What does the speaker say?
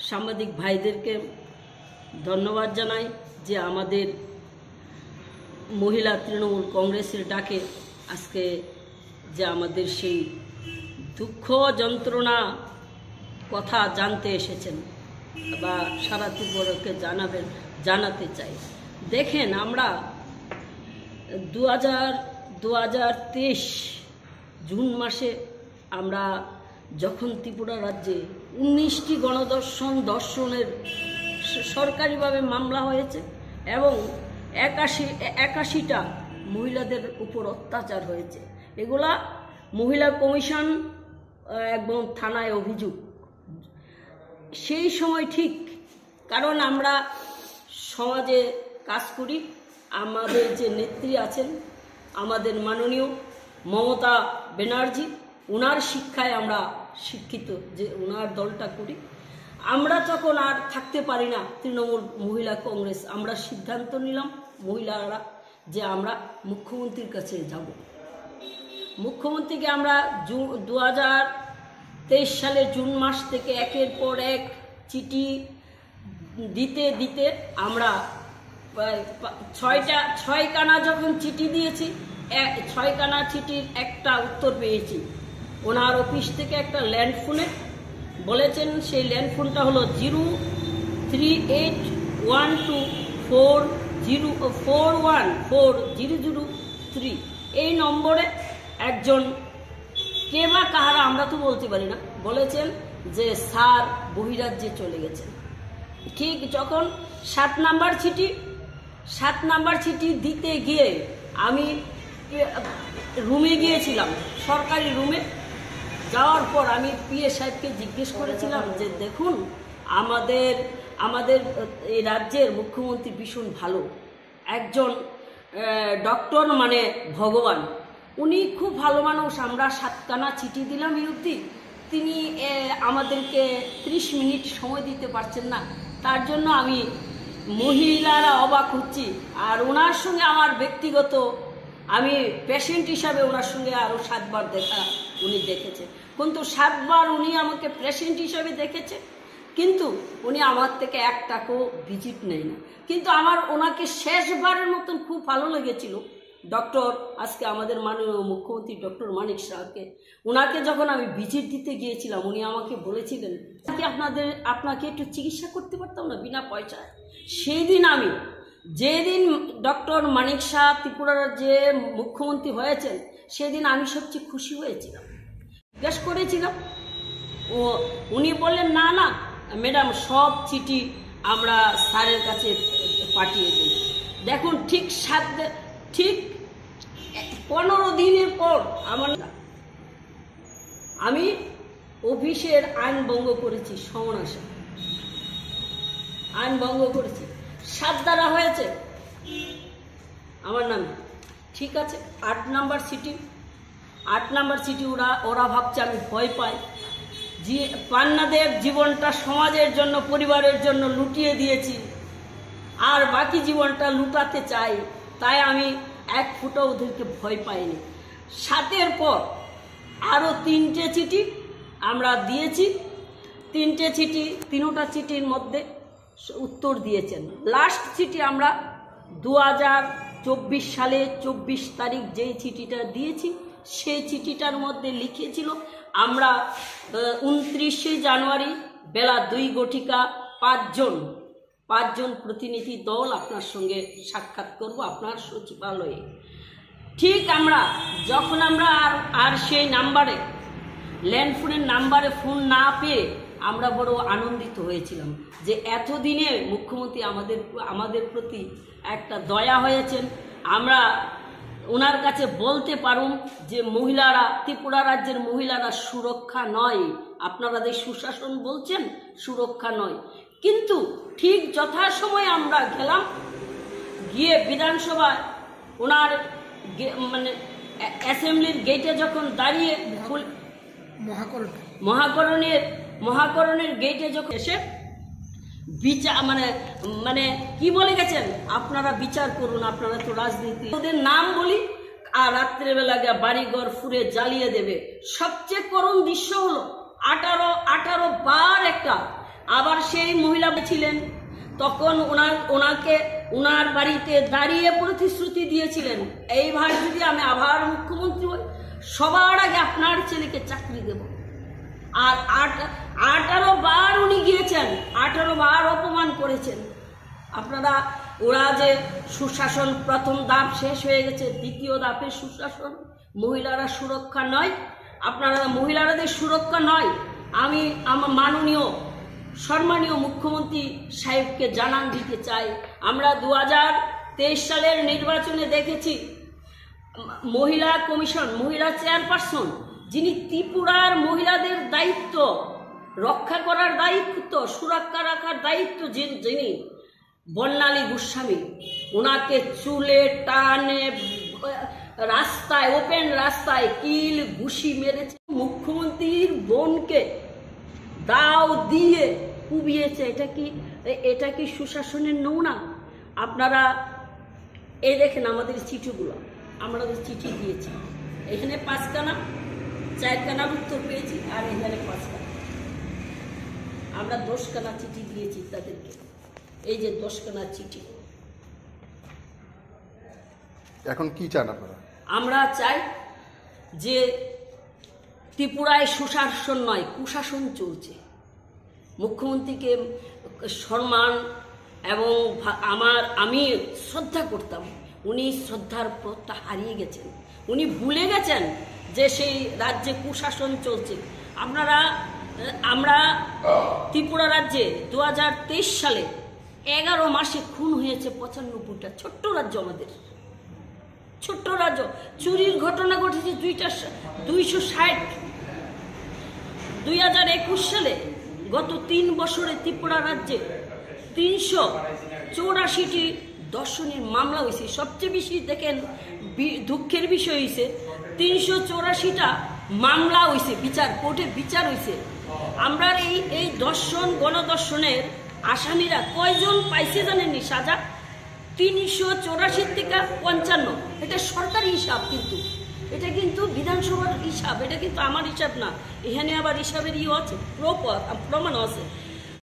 সাংবাদিক ভাইদেরকে ধন্যবাদ জানাই যে আমাদের মহিলা তৃণমূল কংগ্রেসের ডাকে আজকে যে আমাদের সেই দুঃখ যন্ত্রণা কথা জানতে এসেছেন বা সারা ত্রিপুরাকে জানাতে চাই। দেখেন, আমরা 2023 জুন মাসে আমরা যখন ত্রিপুরা রাজ্যে 19টি দর্শনের সরকারিভাবে মামলা হয়েছে এবং 81টা মহিলাদের উপর অত্যাচার হয়েছে, এগুলা মহিলা কমিশন এবং থানায় অভিযোগ। সেই সময় ঠিক, কারণ আমরা সমাজে কাজ করি, আমাদের যে নেত্রী আছেন আমাদের মাননীয় মমতা ব্যানার্জি, ওনার শিক্ষায় আমরা শিক্ষিত, যে ওনার দলটা করি। আমরা তখন আর থাকতে পারি না, তৃণমূল মহিলা কংগ্রেস আমরা সিদ্ধান্ত নিলাম মহিলারা যে আমরা মুখ্যমন্ত্রীর কাছে যাব। মুখ্যমন্ত্রীকে আমরা 2023 সালের জুন মাস থেকে একের পর এক চিঠি দিতে দিতে আমরা 6খানা যখন চিঠি দিয়েছি, 6খানা চিঠির একটা উত্তর পেয়েছি। ওনার অফিস থেকে একটা ল্যান্ড ফোনে বলেছেন, সেই ল্যান্ড ফোনটা হলো 0381240414003। এই নম্বরে একজন কে বা কাহারা আমরা তো বলতে পারি না, বলেছেন যে স্যার বহিরাজ্যে চলে গেছেন। ঠিক যখন 7 নাম্বার চিঠি দিতে গিয়ে আমি রুমে গিয়েছিলাম, সরকারি রুমে যাওয়ার পর আমি পিএ সাহেবকে জিজ্ঞেস করেছিলাম যে দেখুন, আমাদের এই রাজ্যের মুখ্যমন্ত্রী ভীষণ ভালো, একজন ডক্টর মানে ভগবান, উনি খুব ভালো মানুষ। আমরা 7খানা চিঠি দিলাম ইউতি, তিনি আমাদেরকে 30 মিনিট সময় দিতে পারছেন না। তার জন্য আমি মহিলারা অবাক হচ্ছি। আর ওনার সঙ্গে আমার ব্যক্তিগত, আমি পেশেন্ট হিসাবে ওনার সঙ্গে আরও 7বার উনি দেখেছে, কিন্তু 7বার উনি আমাকে পেশেন্ট হিসাবে দেখেছে, কিন্তু উনি আমার থেকে 1 টাকাও ভিজিট নেয় না। কিন্তু আমার ওনাকে শেষবারের মতন খুব ভালো লেগেছিল ডক্টর, আজকে আমাদের মাননীয় মুখ্যমন্ত্রী ডক্টর মানিক সাহাকে, ওনাকে যখন আমি ভিজিট দিতে গিয়েছিলাম, উনি আমাকে বলেছিলেন কি আপনাকে একটু চিকিৎসা করতে পারতাম না বিনা পয়সায়। সেই দিন আমি, যেদিন ডক্টর মানিক শাহ ত্রিপুরার যে মুখ্যমন্ত্রী হয়েছেন, সেদিন আমি সবচেয়ে খুশি হয়েছিলাম। জিজ্ঞেস করেছিলাম, উনি বললেন না না ম্যাডাম, সব চিঠি আমরা স্যারের কাছে পাঠিয়ে দিই। দেখুন, ঠিক 15 দিনের পর আমি অফিসের আইন ভঙ্গ করেছি, সমনাশা আইন ভঙ্গ করেছি, 7 দ্বারা হয়েছে আমার নামে। ঠিক আছে, 8 নাম্বার সিটি ওরা ভাবছে আমি ভয় পাই। পান্নাদেব জীবনটা সমাজের জন্য, পরিবারের জন্য লুটিয়ে দিয়েছি, আর বাকি জীবনটা লুটাতে চাই, তাই আমি 1 ফুটা ওদেরকে ভয় পাইনি। 7-এর পর আরও 3টে চিঠি আমরা দিয়েছি, 3টে চিঠি, 3টা চিঠির মধ্যে উত্তর দিয়েছেন। লাস্ট চিঠি আমরা 2024 সালে 24 তারিখ যেই চিঠিটা দিয়েছি, সেই চিঠিটার মধ্যে লিখেছিল আমরা 29শে জানুয়ারি বেলা 2 ঘটিকা 5 জন প্রতিনিধি দল আপনার সঙ্গে সাক্ষাৎ করব আপনার সচিবালয়ে। ঠিক যখন আমরা আর সেই নাম্বারে, ল্যান্ডফোনের নাম্বারে ফোন না পেয়ে আমরা বড় আনন্দিত হয়েছিলাম যে এতদিনে মুখ্যমন্ত্রী আমাদের প্রতি একটা দয়া হয়েছেন। আমরা ওনার কাছে বলতে পারুন যে মহিলারা, ত্রিপুরা রাজ্যের মহিলারা সুরক্ষা নয়, আপনারা যে সুশাসন বলছেন সুরক্ষা নয়। কিন্তু ঠিক যথাসময়ে আমরা গেলাম, গিয়ে বিধানসভায় ওনার মানে অ্যাসেম্বলির গেটে যখন দাঁড়িয়ে, মহাকরণের গেটে যখন এসে বিচার মানে কি বলে গেছেন, আপনারা বিচার করুন, আপনারা তো রাজনীতি, ওদের নাম বলি আর রাত্রেবেলা বাড়িঘর ফুরে জ্বালিয়ে দেবে। সবচেয়ে করুণ দৃশ্য হলো 18 বার একটা আবার সেই মহিলা ছিলেন, তখন ওনার বাড়িতে দাঁড়িয়ে প্রতিশ্রুতি দিয়েছিলেন, এইবার যদি আমি আবার মুখ্যমন্ত্রী হই সবার আগে আপনার ছেলেকে চাকরি দেব। আর 18 বার উনি গিয়েছেন, 18 বার অপমান করেছেন। আপনারা ওরা যে সুশাসন প্রথম ধাপ শেষ হয়ে গেছে, দ্বিতীয় ধাপে সুশাসন, মহিলারা সুরক্ষা নয়, আপনারা মহিলাদের সুরক্ষা নয়। আমি আমার মাননীয় সম্মানীয় মুখ্যমন্ত্রী সাহেবকে জানান দিতে চাই, আমরা 2023 সালের নির্বাচনে দেখেছি মহিলা কমিশন, মহিলা চেয়ারপারসন, যিনি ত্রিপুরার মহিলাদের দায়িত্ব রক্ষা করার দায়িত্ব, সুরক্ষা রাখার দায়িত্ব যিনি বর্ণালী গোস্বামী, ওনাকে চুলে টানে রাস্তায়, ওপেন রাস্তায় কিল ঘুষি মেরেছে। মুখ্যমন্ত্রীর বোনকে দাও দিয়ে কুবিয়েছে। এটা কি সুশাসনের নমুনা? আপনারা এই দেখেন আমাদের চিঠিগুলো, আমরা চিঠি দিয়েছি, এখানে 5খানা, 4খানার উত্তর পেয়েছি, আর এখানে 5খানা, আমরা 10খানা চিঠি দিয়েছি তাদেরকে। এই যে 10খানা চিঠি। এখন কি চান আপনারা? আমরা চাই যে ত্রিপুরায় সুশাসন নয়, কুশাসন চলছে। মুখ্যমন্ত্রীকে সম্মান এবং আমি শ্রদ্ধা করতাম, উনি শ্রদ্ধার পথটা হারিয়ে গেছেন, উনি ভুলে গেছেন যে সেই রাজ্যে কুশাসন চলছে। আমরা ত্রিপুরা রাজ্যে 2023 সালে 11 মাসে খুন হয়েছে 95টা। ছোট্ট রাজ্য, আমাদের ছোট্ট রাজ্য, চুরির ঘটনা ঘটেছে 260। 2021 সালে গত 3 বছরে ত্রিপুরা রাজ্যে 384টি ধর্ষণের মামলা হয়েছে। সবচেয়ে বেশি দেখেন দুঃখের বিষয় হয়েছে 384টা মামলা হয়েছে, কোর্টে বিচার হয়েছে। আমরা এই দর্শন, গণদর্শনের আসামিরা কয়জন পাইছে জানেননি সাজা? 384 থেকে 55। এটা সরকারি হিসাব, এটা কিন্তু বিধানসভার হিসাব, এটা কিন্তু আমার হিসাব না। এখানে আবার হিসাবের আছে, প্রমাণ আছে।